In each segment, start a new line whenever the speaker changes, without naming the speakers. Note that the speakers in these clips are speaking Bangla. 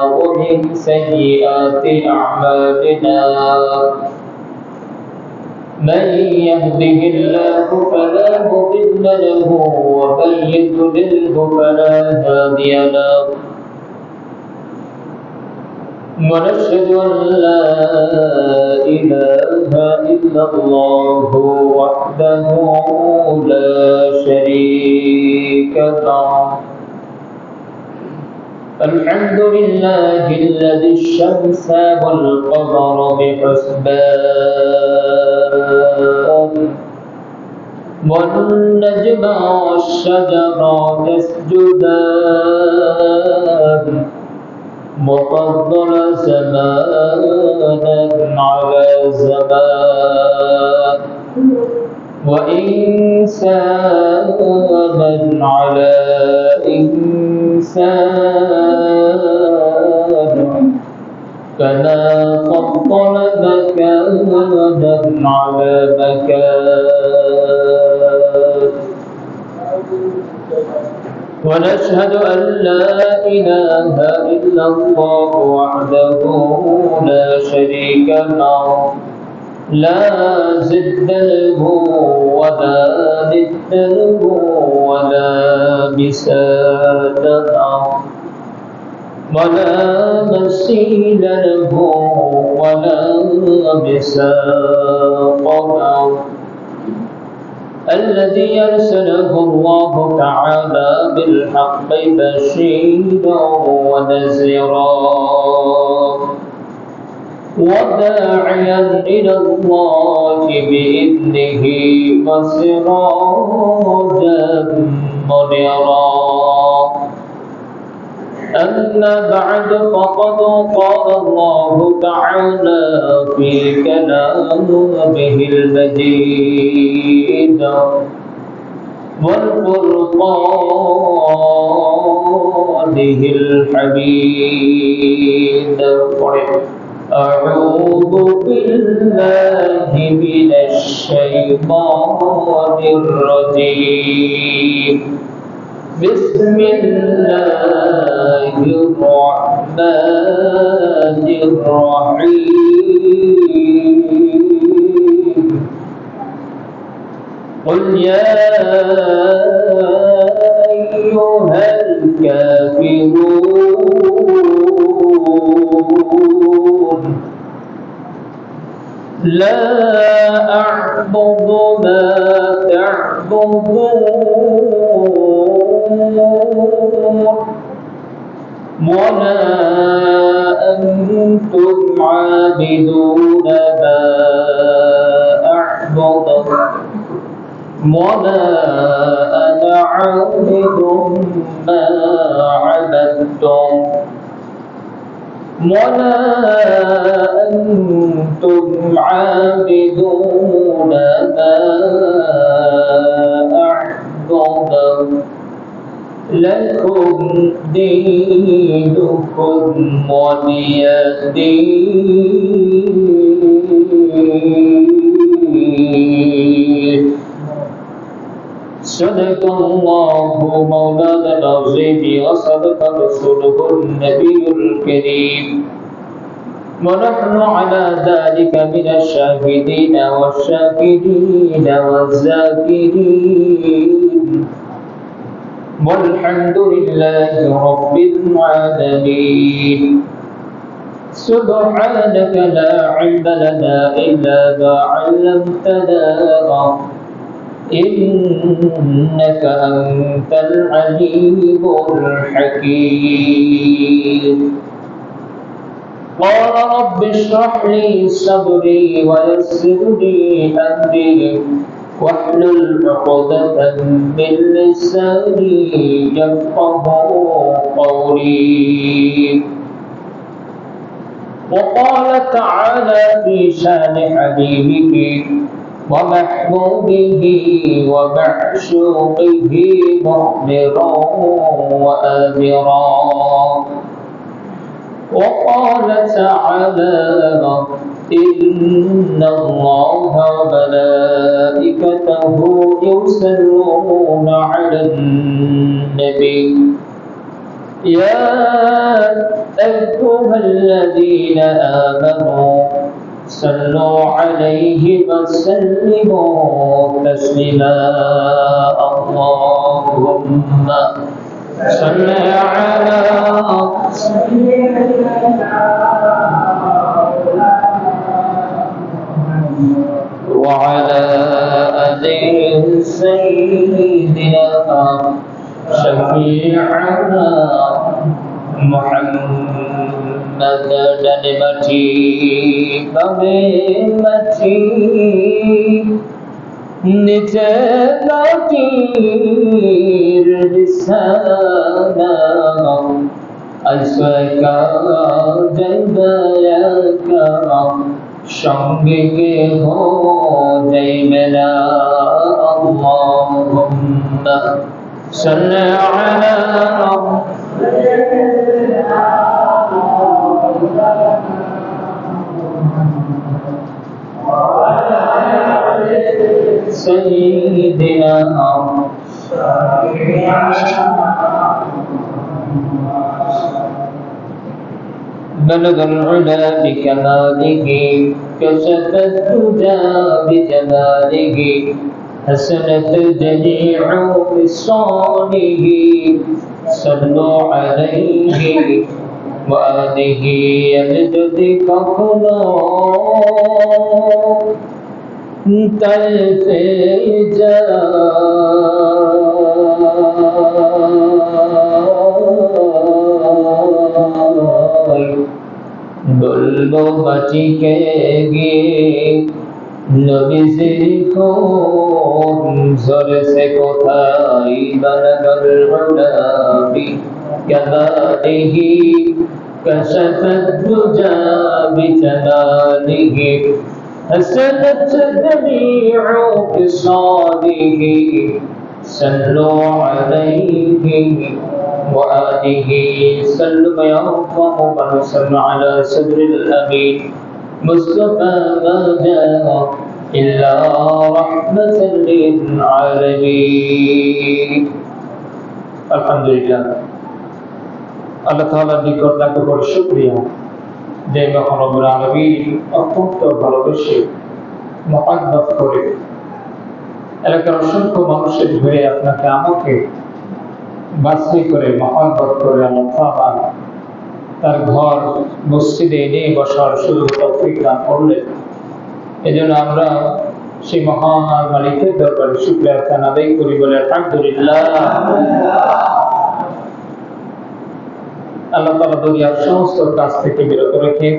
ومن سيئات أعمالنا من يهده الله فلا مضل له ومن يضلله فلا هادي له ونشهد أن لا إله إلا الله وحده لا شريك له الحمد لله الذي الشمس والقمر بحسبان والنجم والشجر يسجدان وفضل زمانا على زمان وإنسانا على إنسان كما فضل مكانا على مكان ونشهد أن لا إله إلا الله وحده لا شريك له لا ضد له ولا ند له ولا مثال له ولا مثيل له ولا مساق له الذي أرسله الله تعالى بالحق بشيرا ونذيرا وداعيا إلى الله بإذنه وسراجا منيرا أما بعد فقد قال الله تعالى في كلامه المجيد والفرقانه الحميد أعوذ بالله من الشيطان الرجيم بسم الله الرحمن الرحيم قل يا أيها الكافرون لا أعبد ما تعبدون ولا أنتم عابدون ما أعبد ولا أنا عابد ما عبدتم ولا أنتم عابدون ما أعبد لكم دينكم ولي دين صدق الله مولانا العظيم وصدق رسوله النبي الكريم ونحن على ذلك من الشاهدين والشاكرين والذاكرين والحمد لله رب العالمين سبحانك لا علم لنا إلا ما علمتنا إنك أنت العليم الحكيم قال رب اشرح لي صدري ويسر لي أمري واحلل عقدة من لساني يفقهوا قولي وقال تعالى في شان حبيبه ومحبوبه ومعشوقه مخبرا وآمرا وقال تعالى إن الله وملائكته يصلون على النبي يا أيها الذين آمنوا صلوا عليه وسلموا تسليما اللهم صل على وعلى آل سيدنا شفيعنا محمد نعمتي بمتي نتبتير رسالة أسوأك جبلك সঙ্গে হো যাইবে না আল্লাহুম্মা সাল্লি আলা সাইয়্যিদিনা بلغ العلا بكماله كشف الدجى بجماله حسنت جميع خصاله صلوا عليه وآله يمجد كفنا تلفجا বলবো মাটিকে গিয়ে নবীজি কোন জোরে কোথায় বালাগাল উলাবি কামালিহি কাশাফাত দুজা বিজামালিহি হাসানাত জামিউ খিসালিহি সাল্লু আলাইহি وآله سلم يرفع وسلم على صدر الأمين مصطفى ما جاء إلا رحمة للعالمين الحمد لله আল্লাহ তাআলার নিকট লাখ কোটি শুকরিয়া যে মহান রব্বুল আলামিন অত্যন্ত ভালোবেসে মহব্বত করে এলাকার অসংখ্য মানুষের ধরে আপনাকে আমাকে বাছাই করে মহব্বত করে আল্লাহ তাআলা তার ঘর মসজিদে এনে বসার সুযোগ তৌফিক দান করলেন। এজন্য আমরা সেই মহান মালিকের দরবারে শুকরিয়া আদায় করি বলে আলহামদুলিল্লাহ। আল্লাহ তাআলা দুনিয়ার সমস্ত কাজ থেকে বিরত রেখে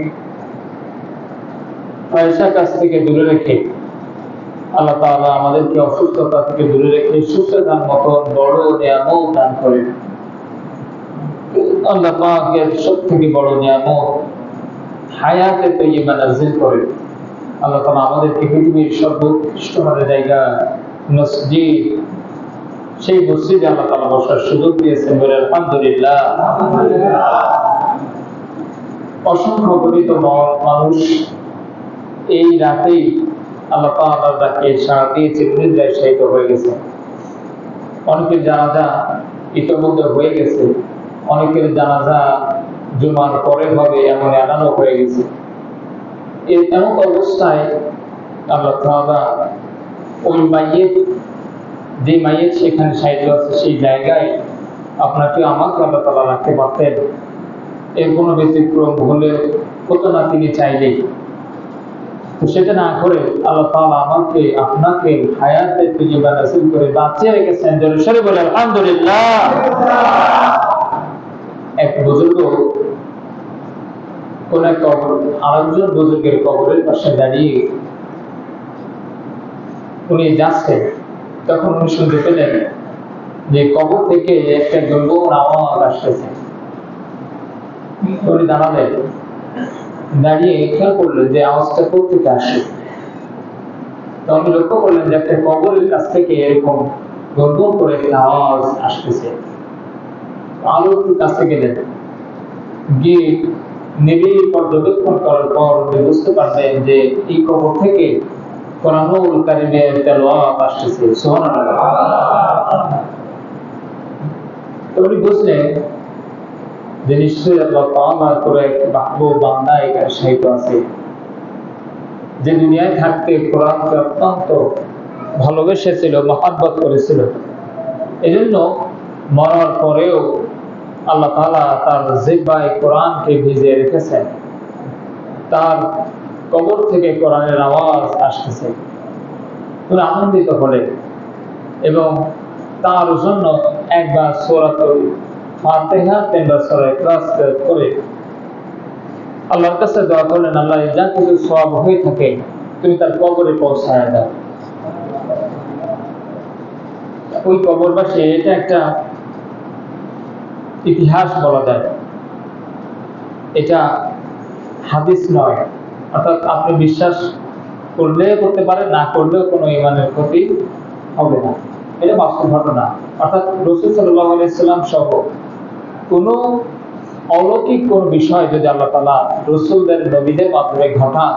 পয়সা কাজ থেকে দূরে রেখে আল্লাহ তাআলা আমাদেরকে অসুস্থতা থেকে দূরে রেখে সুস্থতার মতন বড় নিয়ামত দান করেন। আল্লাহ পাকের সবথেকে বড় নিয়ামত হায়াতে তাইয়্যিবা নাযিল করেন। আল্লাহ তাআলা আমাদেরকে পৃথিবীর সর্বোৎকৃষ্ট জায়গা মসজিদ, সেই মসজিদে আল্লাহ তাআলা বসার সুযোগ দিয়েছেন বলে আলহামদুলিল্লাহ। অসংখ্য গণিত মানুষ এই রাতেই আল্লাহ তাআলার ডাকে সাড়া দিয়েছে, নিদ্রায় শায়িত হয়ে গেছে। অনেকের জানাজা ইতিমধ্যে হয়ে গেছে, অনেকের জানাজা জুমার পরে হবে এমন এলানো হয়ে গেছে। এমন অবস্থায় আল্লাহ তাআলা ওই মাইয়িত, যে মাইয়িত সেখানে শায়িত আছে সেই জায়গায় আপনাকে আমাকে আল্লাহ তাআলা রাখতে পারতেন। এর কোনো ব্যতিক্রম হলে হতো না তিনি চাইলেই। তো সেটা না করে আল্লাহ তাআলা আমাকে আপনাকে হায়াতে তাইয়্যিবা নসিব করে বাঁচিয়ে রেখেছেন। জোরে বলে আলহামদুলিল্লাহ। এক বুজুর্গ কোন এক আরেকজন বুজুর্গের কবরের পাশে দাঁড়িয়ে উনি যাচ্ছেন, তখন উনি শুনতে পেলেন যে কবর থেকে একটা গুনগুন আওয়াজ আসতেছে। উনি দাঁড়ালেন, দাঁড়িয়ে খেয়াল করলেন যে আওয়াজটা কোথেকে আসে। তখন লক্ষ্য করলেন যে একটা কবরের কাছ থেকে এরকম গুনগুন করে একটা আওয়াজ আসতেছে। আলোর কাছে গেলেন, গিয়ে নিবিড় পর্যবেক্ষণ করার পর বুঝতে পারলেন যে এই কবর থেকে কোরআনুল কারীমের তেলাওয়াত আসতেছে। সুবহানাল্লাহ। উনি বুঝলেন যে নিশ্চয়ই আল্লাহ তাআলা করে এক মাহবুব বান্দা এখানে শায়িত আছে, যে দুনিয়ায় থাকতে কোরআনকে অত্যন্ত ভালোবেসেছিল, মহাব্বত করেছিল। এজন্য মরার পরেও আল্লাহ তাআলা তার জিহ্বায় কোরআনকে ভিজিয়ে রেখেছেন। তার কবর থেকে কোরআনের আওয়াজ আসতেছে, তিনি আনন্দিত হলেন এবং তার জন্য একবার সূরাতুল ফাতিহা, তিনবার সূরা ইখলাস করে আল্লাহর কাছে দোয়া করলেন, আল্লাহ যা কিছু সওয়াব হয়ে থাকে তুমি তার কবরে পৌঁছায় দাও। ওই কবরবাসী, এটা একটা ইতিহাস বলা যায়, এটা হাদিস নয়। অর্থাৎ আপনি বিশ্বাস করলে করতে পারেন, না করলেও কোনো ঈমানের ক্ষতি হবে না, এটা বাস্তব ঘটনা। অর্থাৎ রাসূল সাল্লাল্লাহু আলাইহি ওয়াসাল্লাম সহ কোনো অলৌকিক কোন বিষয় যদি আল্লাহ তাআলা রাসূলদের, নবীদের মাধ্যমে ঘটান,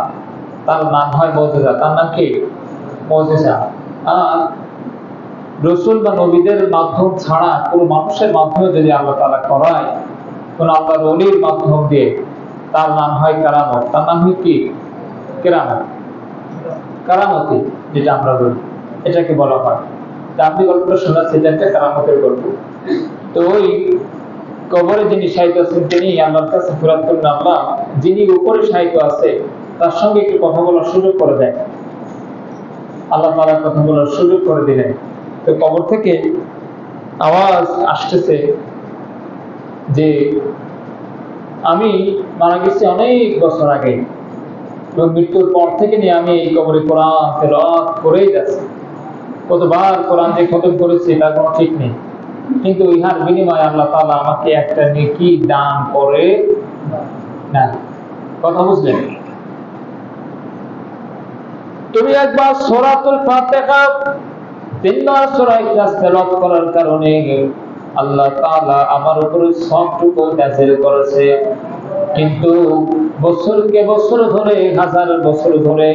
তার নাম হয় মুজিজা। তার নাম কি? মুজিজা। আর রাসূল বা নবীদের মাধ্যম ছাড়া কোনো মানুষের মাধ্যমে যদি আল্লাহ তাআলা করায়, কোন আল্লাহর ওলির মাধ্যম দিয়ে, তার নাম হয় কারামত। তার নাম হয় কি? কেরামত, কারামতি যেটা আমরা বলি, এটাকে বলা হয়। আপনি গল্পটা শোনাচ্ছেন, এটা একটা কারামতের গল্প। তো ওই কবরে যিনি শায়িত আছেন, তিনি আল্লাহর কাছে ফিরাদ করলেন, আল্লাহ যিনি উপরে শায়িত আছে তার সঙ্গে একটু কথা বলার সুযোগ করে দেন। আল্লাহ তাআলা কথা বলার সুযোগ করে দিলেন। তো কবর থেকে আওয়াজ আসতেছে যে আমি মারা গেছি অনেক বছর আগে এবং মৃত্যুর পর থেকে নিয়ে আমি এই কবরে কোরআন তেলাওয়াত করেই যাচ্ছি। কতবার কোরআন যে খতম করেছি তার কোনো ঠিক নেই, কিন্তু ইহার বিনিময়ে আল্লাহ তাআলা আমাকে একটা নেকি দান করে না। কথা বুঝলেন? তুমি একবার সূরাতুল ফাতিহা, তিনবার সূরা ইখলাস তেলাওয়াত করার কারণে আল্লাহ তাআলা আমার উপরে সবটুকু নাযিল করেছে। কিন্তু বছরকে বছর ধরে, হাজার বছর ধরে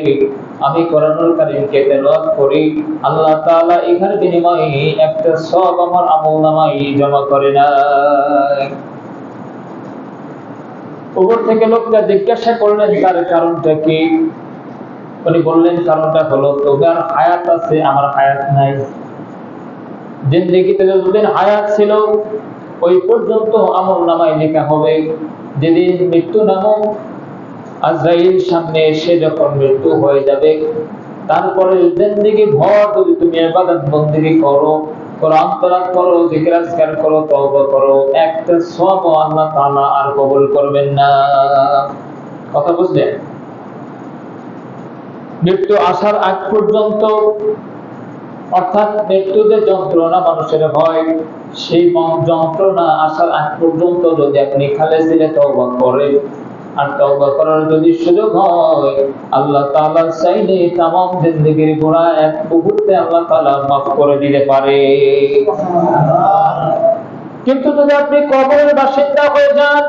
আমি কোরআনুল কারীমকে তেলাওয়াত করি, আল্লাহ তাআলা এখানে বিনিময়ে একটা সওয়াব আমার আমলনামায় জমা করে না। উপর থেকে লোকটা জিজ্ঞাসা করলেন তার কারণটা কি? উনি বললেন, কারণটা হলো তোমার হায়াত আছে, আমার হায়াত নাই। জিন্দেগিতে যতদিন হায়াত ছিল ওই পর্যন্ত আমলনামায় লেখা হবে। যেদিন মৃত্যু নামক আজরাইল সামনে এসে যখন মৃত্যু হয়ে যাবে, তারপরে জিন্দেগি ভর যদি তুমি ইবাদত বন্দেগী করো, কোরআন তেলাওয়াত করো, জিকির আজকার করো, তওবা করো, একটা সওয়াব আল্লাহ তাআলা আর কবুল করবেন না। কথা বুঝলেন? মৃত্যু আসার আগ পর্যন্ত, অর্থাৎ মৃত্যুতে যন্ত্রণা মানুষের হয়, সেই যন্ত্রণা আসার আগ পর্যন্ত যদি আপনি খালেস দিলে তওবা করেন, আর তওবা করার যদি সুযোগ হয়, আল্লাহ তাআলা চাইলে তামাম জিন্দেগির গুনাহ এক মুহূর্তে আল্লাহ তাআলা মাফ করে দিতে পারে। কিন্তু যদি আপনি কবরের বাসিন্দা হয়ে যান,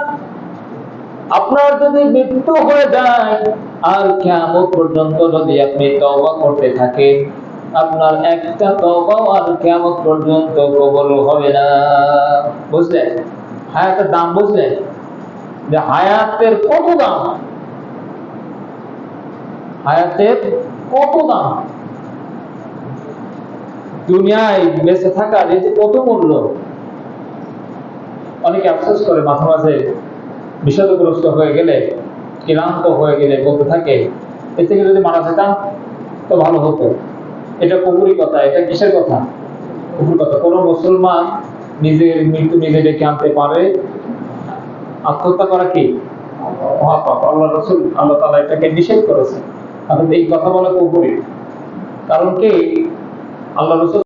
আপনার যদি মৃত্যু হয়ে যায়, আর কিয়ামত পর্যন্ত যদি আপনি তওবা করতে থাকেন, আপনার একটা তওবাও আর কিয়ামত পর্যন্ত কবুল হবে না। বুঝলেন হায়াতের দাম? বুঝলেন যে হায়াতের কত দাম? হায়াতের কত দাম? দুনিয়ায় বেঁচে থাকার এই যে কত মূল্য। অনেকে আফসোস করে মাঝে মাঝে, বিষাদগ্রস্ত হয়ে গেলে, ক্লান্ত হয়ে গেলে বলতে থাকে, এর থেকে যদি মারা যেতাম তো ভালো হতো। এটা কবুরি কথা। এটা কিসের কথা? কবুর কথা। কোন মুসলমান নিজের মৃত্যু নিজে ডেকে আনতে পারে? আত্মহত্যা করা কি মহাপাপ। আল্লাহ রাসূল, আল্লাহ তাআলা এটাকে নিষেধ করেছে। এই কথা বলা কবুরি। কারণ কি? আল্লাহ রাসূল